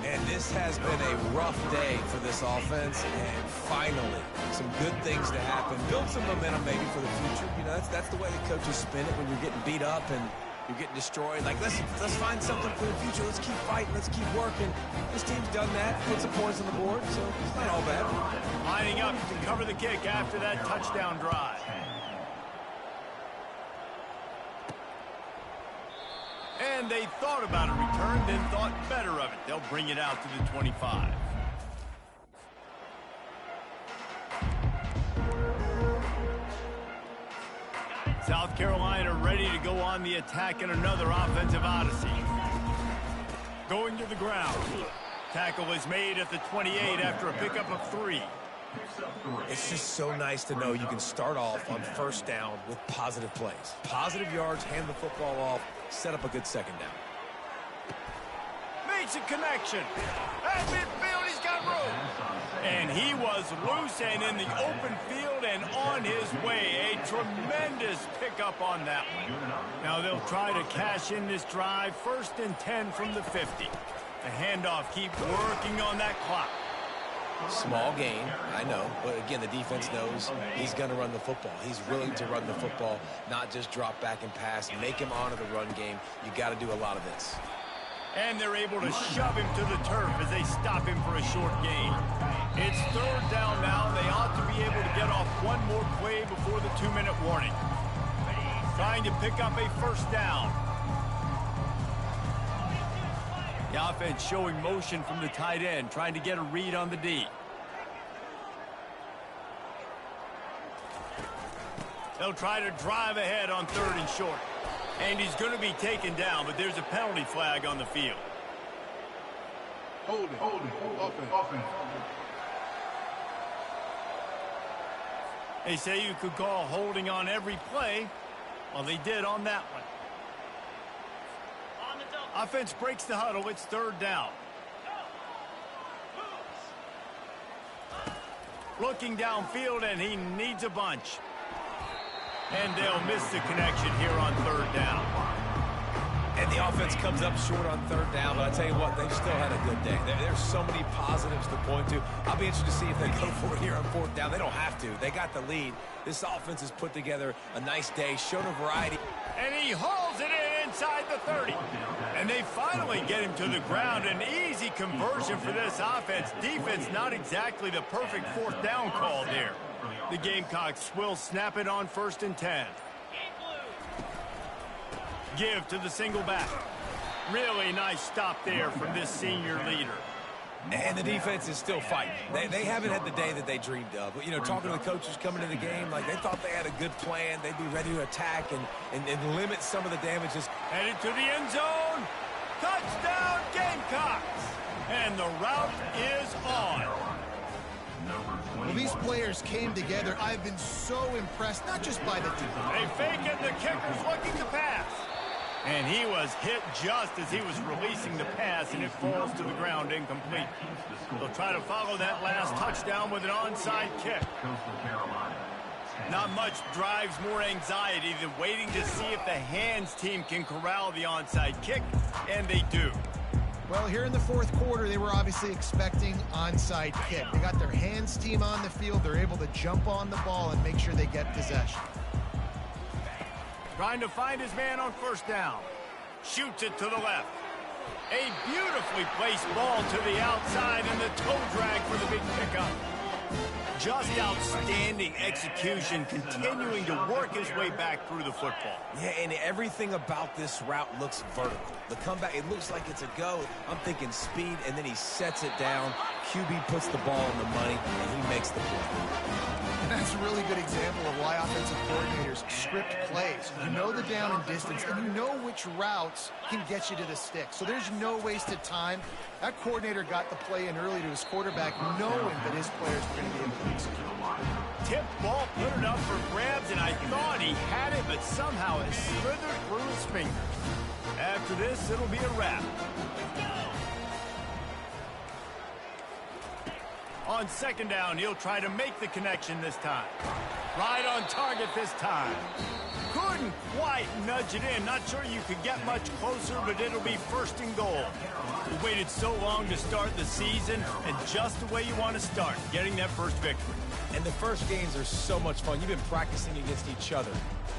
And this has been a rough day for this offense, and finally, some good things to happen. Build some momentum maybe for the future. You know, that's the way the coaches spin it when you're getting beat up and you're getting destroyed. Like, let's find something for the future. Let's keep fighting. Let's keep working. This team's done that, put some points on the board, so it's not all bad. Lining up to cover the kick after that touchdown drive. And they thought about a return, then thought better of it. They'll bring it out to the 25. South Carolina ready to go on the attack in another offensive odyssey. Going to the ground. Tackle is made at the 28 after a pickup of 3. It's just so nice to know you can start off on 1st down with positive plays. Positive yards, hand the football off, set up a good 2nd down. Makes a connection. At midfield, he's got room. And he was loose and in the open field and on his way. A tremendous pickup on that one. Now they'll try to cash in this drive. 1st and 10 from the 50. The handoff keeps working on that clock. Small gain, I know, but again, the defense knows he's going to run the football. He's willing to run the football, not just drop back and pass, make him honor the run game. You got to do a lot of this. And they're able to shove him to the turf as they stop him for a short gain. It's 3rd down now. They ought to be able to get off one more play before the 2-minute warning. Trying to pick up a 1st down. The offense showing motion from the tight end, trying to get a read on the D. They'll try to drive ahead on 3rd and short. And he's going to be taken down, but there's a penalty flag on the field. Hold it, offense. They say you could call holding on every play. Well, they did on that one. Offense breaks the huddle. It's 3rd down. Looking downfield, and he needs a bunch. And they'll miss the connection here on 3rd down. And the offense comes up short on 3rd down, but I tell you what, they've still had a good day. There's so many positives to point to. I'll be interested to see if they go for it here on 4th down. They don't have to. They got the lead. This offense has put together a nice day, showed a variety. And he hauls it in inside the 30. And they finally get him to the ground. An easy conversion for this offense. Defense not exactly the perfect 4th down call there. The Gamecocks will snap it on 1st and 10. Give to the single back. Really nice stop there from this senior leader. And the defense is still fighting. They haven't had the day that they dreamed of. You know, talking to the coaches coming to the game, like they thought they had a good plan. They'd be ready to attack and limit some of the damages. Headed to the end zone. Touchdown, Gamecocks. And the route is on. Well, these players came together. I've been so impressed, not just by the team. They fake it. The kicker's looking to pass. And he was hit just as he was releasing the pass, and it falls to the ground incomplete. They'll try to follow that last touchdown with an onside kick. Not much drives more anxiety than waiting to see if the hands team can corral the onside kick, and they do. Well, here in the 4th quarter, they were obviously expecting onside kick. They got their hands team on the field. They're able to jump on the ball and make sure they get possession. Trying to find his man on 1st down. Shoots it to the left. A beautifully placed ball to the outside and the toe drag for the big pickup. Just outstanding execution, continuing to work his way back through the football. Yeah, and everything about this route looks vertical. The comeback, it looks like it's a go. I'm thinking speed, and then he sets it down. QB puts the ball on the money, and he makes the play. And that's a really good example of why offensive coordinators script plays. You know the down and distance, and you know which routes can get you to the stick. So there's no wasted time. That coordinator got the play in early to his quarterback, knowing that his players were going to be able to execute. Tip ball, put it up for grabs, and I thought he had it, but somehow it slithered through his fingers. After this, it'll be a wrap. On second down, he'll try to make the connection this time. Right on target this time. Couldn't quite nudge it in. Not sure you could get much closer, but it'll be first and goal. We waited so long to start the season, and just the way you want to start, getting that first victory. And the first games are so much fun. You've been practicing against each other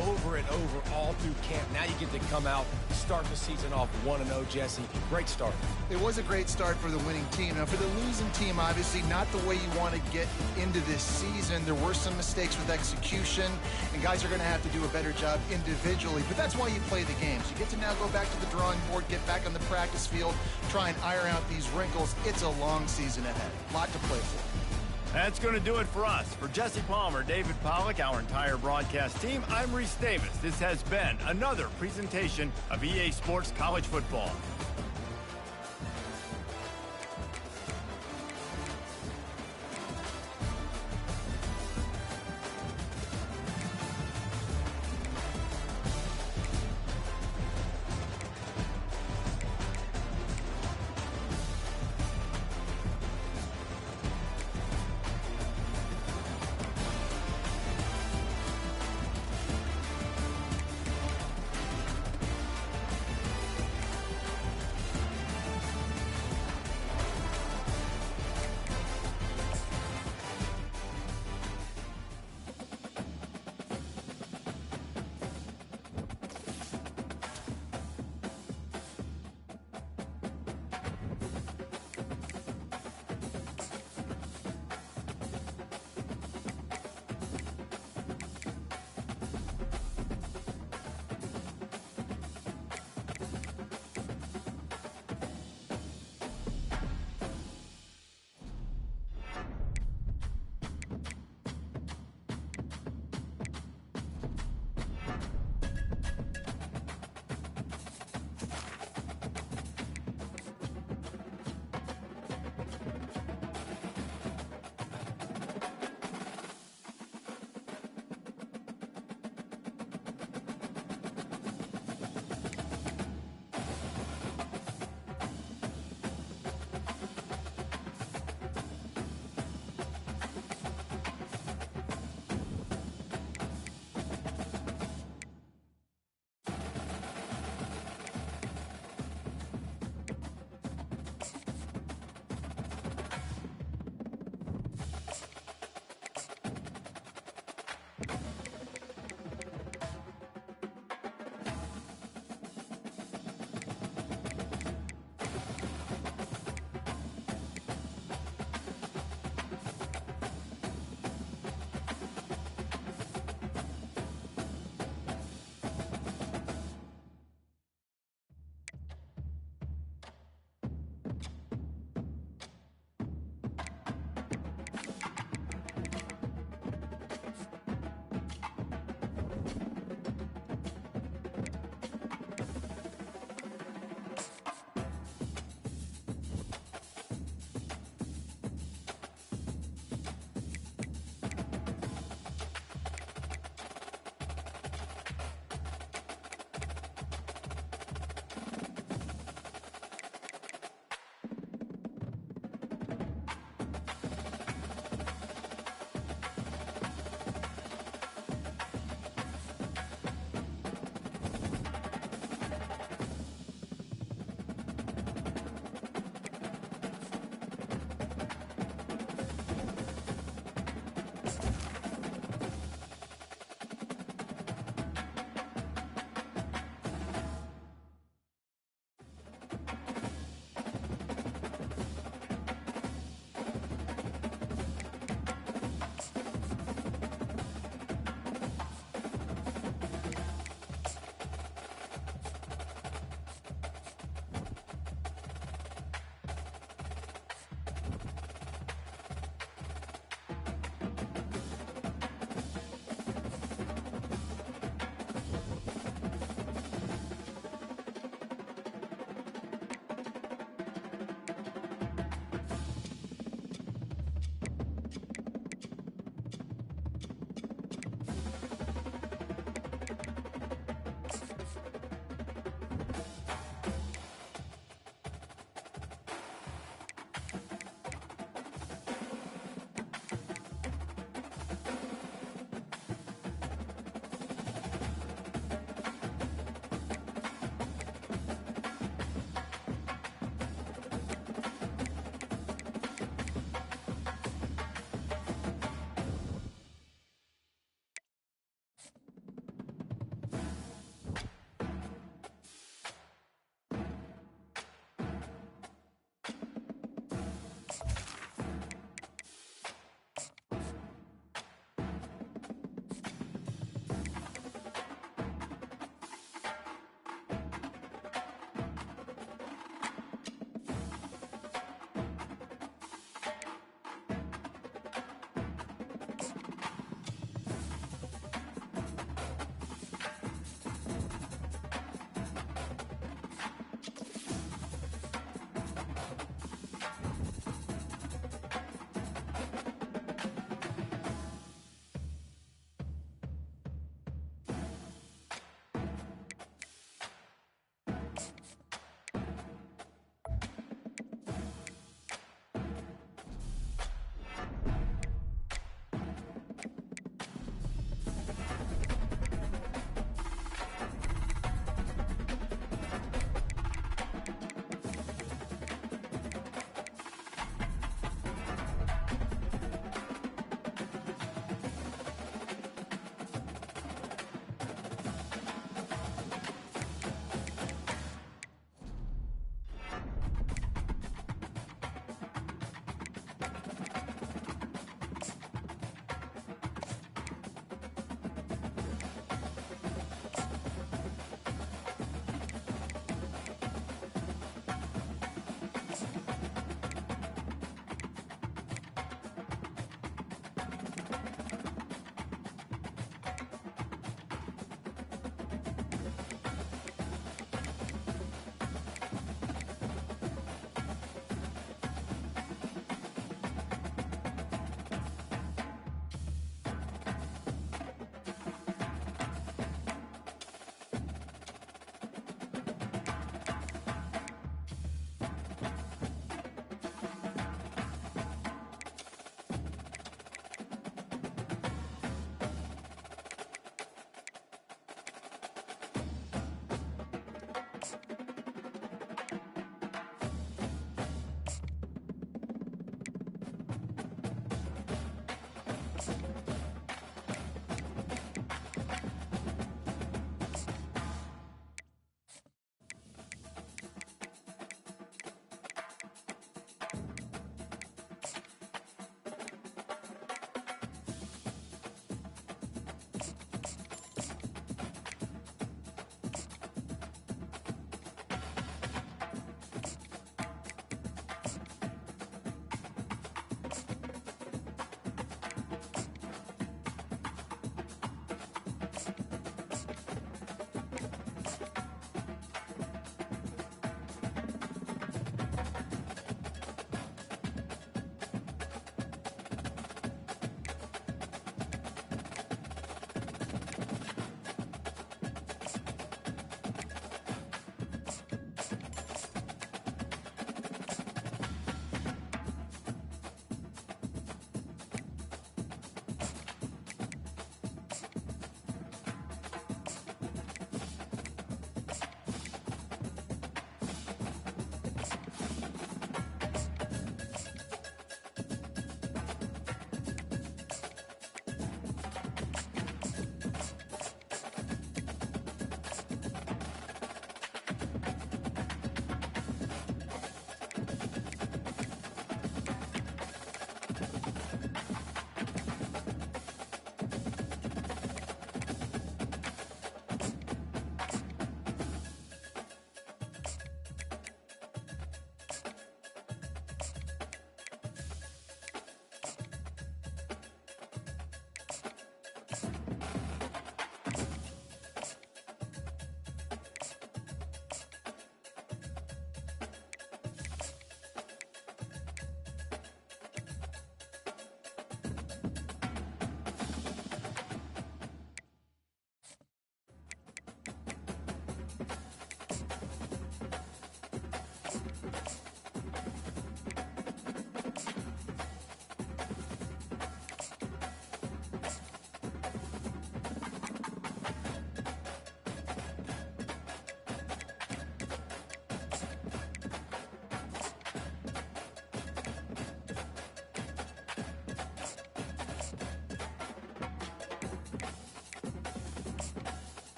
over and over all through camp. Now you get to come out, start the season off 1-0, Jesse. Great start. It was a great start for the winning team. Now, for the losing team, obviously not the way you want to get into this season. There were some mistakes with execution, and guys are going to have to do a better job individually. But that's why you play the games. You get to now go back to the drawing board, get back on the practice field, try and iron out these wrinkles. It's a long season ahead. A lot to play for. That's going to do it for us. For Jesse Palmer, David Pollack, our entire broadcast team, I'm Reese Davis. This has been another presentation of EA Sports College Football.